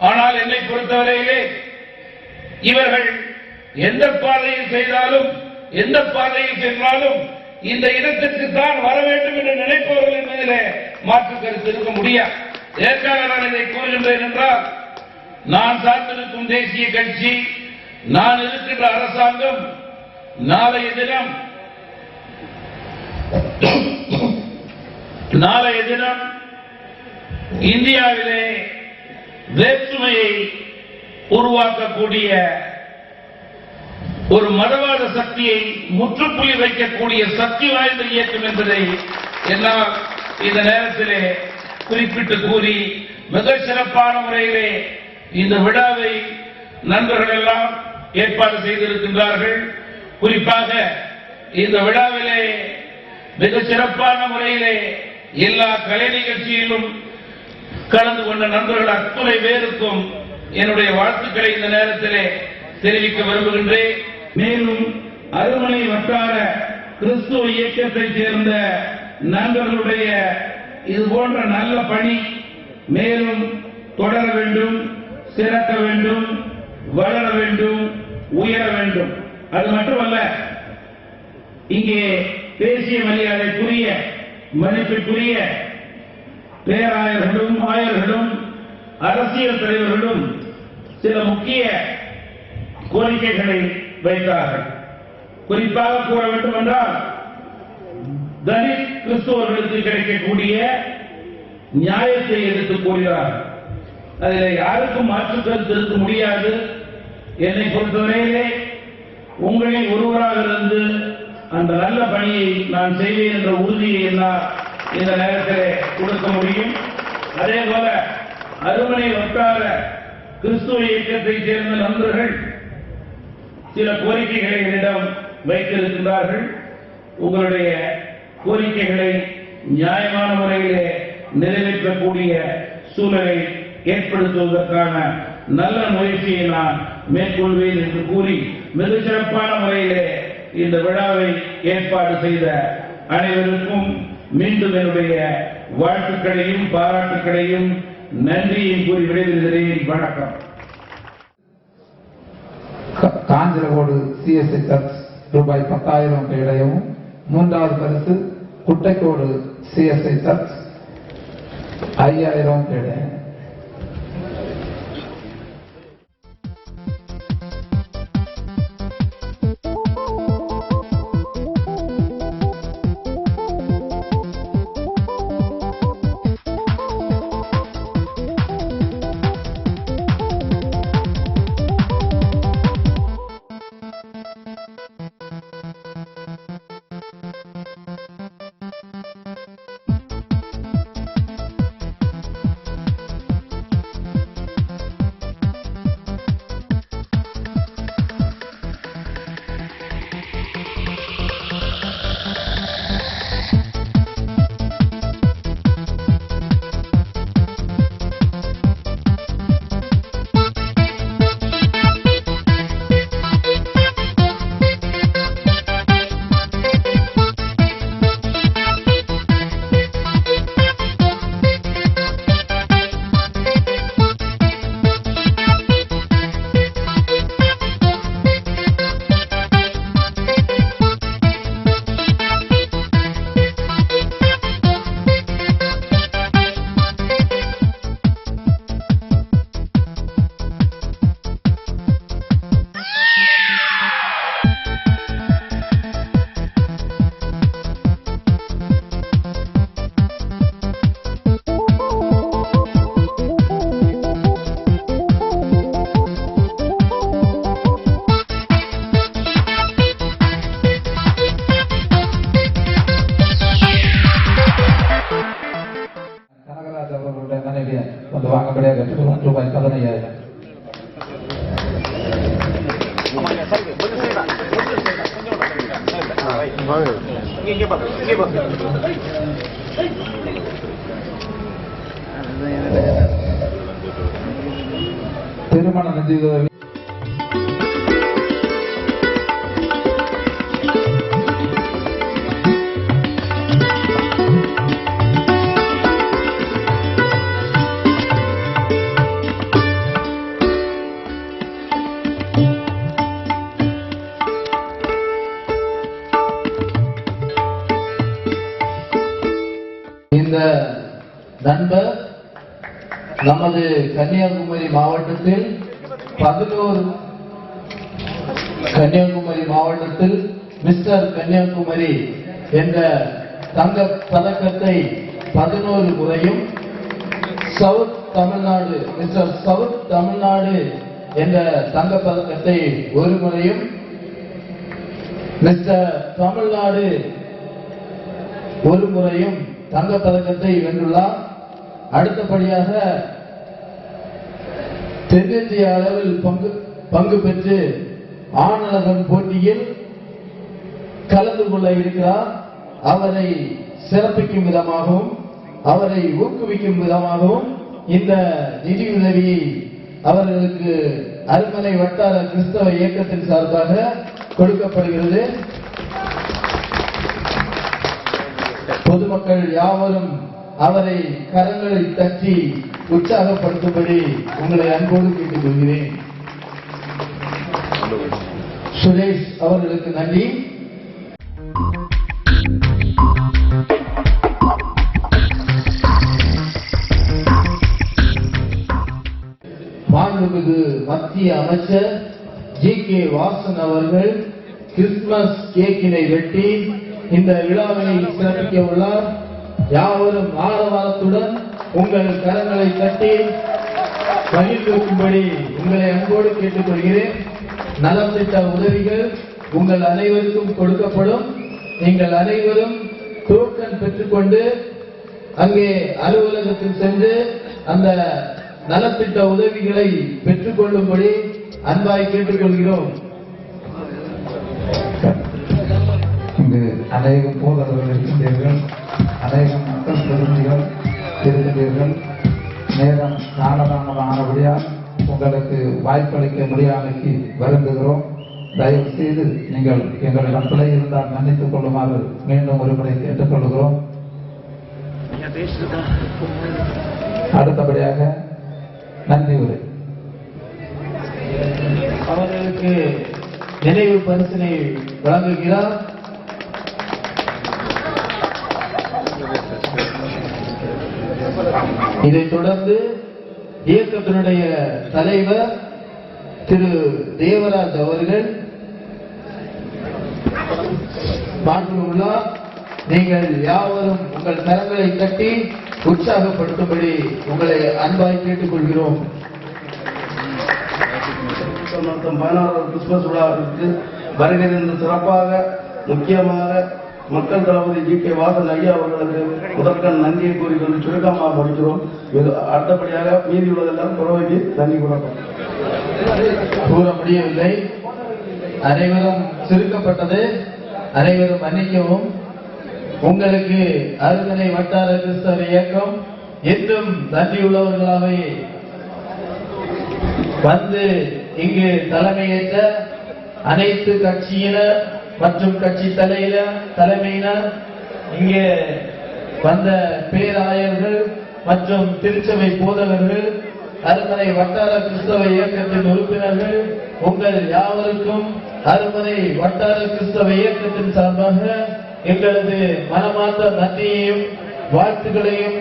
ஆனால் என்னை பொறுத்தவரையிலே இவர்கள் எந்த பாதையில் செய்தாலும் எந்த பாதையில் சென்றாலும் இந்த இடத்திற்கு தான் வர வேண்டும் என்று நினைப்பவர்கள் என்பதிலே மாற்று கருத்து இருக்க முடியாது. ஏற்காக நான் இதை கூறுகின்றேன் என்றால், நான் சார்ந்திருக்கும் தேசிய கட்சி, நான் இருக்கின்ற அரசாங்கம் நாளைய தினம் இந்தியாவிலே வேற்றுமையை உருவாக்கக்கூடிய ஒரு மதவாத சக்தியை முற்றுப்புள்ளி வைக்கக்கூடிய சக்தி வாய்ந்த இயக்கம் என்பதை என்னால் இந்த நேரத்திலே குறிப்பிட்டு கூறி, மிக சிறப்பான முறையிலே இந்த விழாவை நண்பர்கள் எல்லாம் ஏற்பாடு செய்திருக்கின்றார்கள். குறிப்பாக இந்த விழாவிலே மிக சிறப்பான முறையிலே எல்லா கலை நிகழ்ச்சியிலும் கலந்து கொண்ட நண்பர்கள் அத்துணை பேருக்கும் என்னுடைய வாழ்த்துக்களை இந்த நேரத்திலே தெரிவிக்க விரும்புகின்றேன். மேலும் அருமனை வட்டார கிறிஸ்துவ இயக்கத்தைச் சேர்ந்த நண்பர்களுடைய இது போன்ற நல்ல பணி மேலும் தொடர வேண்டும், சிறக்க வேண்டும், வளர வேண்டும், உயர வேண்டும். அது மட்டுமல்ல, இங்கே தேசிய மரியாதைக்குரிய மதிப்பிற்குரிய பேராயர்களும் ஆயர்களும் அரசியல் தலைவர்களும் சில முக்கிய கோரிக்கைகளை வைத்தார்கள். குறிப்பாக கூற வேண்டும் என்றால், தலித் கிறிஸ்தவர்களுக்கு கிடைக்கக்கூடிய நியாயத்தை எடுத்துக் கூறுகிறார்கள். அதில் யாருக்கும் மாற்று கருத்து இருக்க முடியாது. என்னை பொறுத்தவரையிலே உங்களில் ஒருவராக இருந்து அந்த நல்ல பணியை நான் செய்வேன் என்ற உறுதியை என்னால் இந்த நேரத்தில் கொடுக்க முடியும். அதே போல அருமனை வட்டார கிறிஸ்துவ இயக்கத்தைச் சேர்ந்த நண்பர்கள் சில கோரிக்கைகளை என்னிடம் வைத்திருக்கின்றார்கள். உங்களுடைய கோரிக்கைகளை நியாயமான முறையிலே நிறைவேற்றக்கூடிய சூழலை ஏற்படுத்துவதற்கான நல்ல முயற்சியை நான் மேற்கொள்வேன் என்று கூறி, மிக சிறப்பான முறையிலே இந்த விழாவை ஏற்பாடு செய்த அனைவருக்கும் மீண்டும் என்னுடைய வாழ்த்துக்களையும் பாராட்டுக்களையும் நன்றியை கூறி விடைபெறுகிறேன். வணக்கம். காஞ்சிரகோடு சிஎஸ்ஐ சர்ச் ரூபாய் 10,000 இடையவும், மூன்றாவது பரிசு குட்டைக்கோடு சிஎஸ்ஐ சர்ச் 5,000 இடையும். ಒಂದು ವಾಂಗಬಡಿಯಾಗ ರೂಪಾಯಿ 15,000. திருமண நிதியுதவி நண்பர் நமது கன்னியாகுமரி மாவட்டத்தில் 11 மிஸ்டர் கன்னியாகுமரி என்ற தங்க பதக்கத்தை 11 முறையும், south Tamil Nadu mister south Tamil Nadu என்ற தங்க பதக்கத்தை 1 முறையும், மிஸ்டர் தமிழ்நாடு 1 முறையும் தங்க பதக்கத்தை வென்றுள்ளார். அடுத்தபடியாக தென்னிந்திய அளவில் பங்கு பெற்று ஆணழகன் போட்டியில் கலந்து கொள்ள இருக்கிறார். அவரை சிறப்பிக்கும் விதமாகவும் அவரை ஊக்குவிக்கும் விதமாகவும் இந்த நிதியுதவியை அவர்களுக்கு அருமனை வட்டார கிறிஸ்தவ இயக்கத்தின் சார்பாக கொடுக்கப்படுகிறது. பொதுமக்கள் யாவரும் அவரை கரங்களை தட்டி உற்சாகப்படுத்தும்படி உங்களை அன்போடு கேட்டுக்கொள்கிறேன். சுரேஷ் அவர்களுக்கு நன்றி. மாண்புமிகு மத்திய அமைச்சர் ஜி.கே. வாசன் அவர்கள் கிறிஸ்துமஸ் கேக்கினை வெட்டி இந்த விழாவினை சிறப்பிக்க உள்ளார். யாவரும் ஆரவாரத்துடன் உங்கள் கரங்களை தட்டி மகிழ்ந்திருக்கும்படி உங்களை அன்போடு கேட்டுக்கொள்கிறேன். நலத்திட்ட உதவிகள் உங்கள் அனைவருக்கும் கொடுக்கப்படும். நீங்கள் அனைவரும் டோக்கன் பெற்றுக்கொண்டு அங்கே அலுவலகத்தில் சென்று அந்த நலத்திட்ட உதவிகளை பெற்றுக் கொள்ளும்படி அன்பாய் கேட்டுக்கொள்கிறோம். இங்கு அநேகம் போதவர்கள் இருக்கின்றீர்கள், அநேகம் மக்கள் பிரதிநிதிகள் இருக்கின்றீர்கள். நேரம் காலதாமதமானபடியால் உங்களுக்கு வாய்ப்பளிக்க முடியாமைக்கு வருந்துகிறோம். தயவு செய்து நீங்கள் எங்களிடம் பிழை இருந்தால் மன்னித்துக் கொள்ளுமாறு மீண்டும் ஒருமுறை கேட்டுக்கொள்கிறோம். அடுத்தபடியாக நன்றி உரை. அவர்களுக்கு நினைவு பரிசினை வழங்குகிறார். இதைத் தொடர்ந்து இயக்கத்தினுடைய தலைவர் திரு தேவராஜ் அவர்கள் மாற்றுள்ளார். நீங்கள் யாவரும் உங்கள் கரங்களை தட்டி உற்சாகப்படுத்தும்படி உங்களை அன்பாய் கேட்டுக்கொள்கிறோம். 16வது கிறிஸ்துமஸ் விழாவிற்கு வருகை தந்து சிறப்பாக முக்கியமாக மக்கள் தளபதி ஜி.கே. வாசன் ஐயா அவர்களுக்கு முதற்கண் நன்றியை கூறிக்கொண்டு சுருக்கமாக முடிக்கிறோம். அடுத்தபடியாக மீதி உள்ளதெல்லாம் புறவைக்கு நன்றி கூற முடியவில்லை. அனைவரும் சுருக்கப்பட்டது. அனைவரும் மன்னிக்கவும். உங்களுக்கு அருமனை வட்டார கிறிஸ்தவ இயக்கம் என்றும் நன்றியுள்ளவர்களாகவே வந்து இங்கு தலைமையேற்ற அனைத்து கட்சியினர் மற்றும் கட்சி தலைமையினர், இங்கே வந்த பேராயர்கள் மற்றும் திருச்சபை போதகர்கள், அருமனை வட்டார கிறிஸ்தவ இயக்கத்தின் உறுப்பினர்கள், உங்கள் யாவருக்கும் அருமனை வட்டார கிறிஸ்தவ இயக்கத்தின் சார்பாக எங்களது மனமார்ந்த நன்றியையும் வாழ்த்துக்களையும்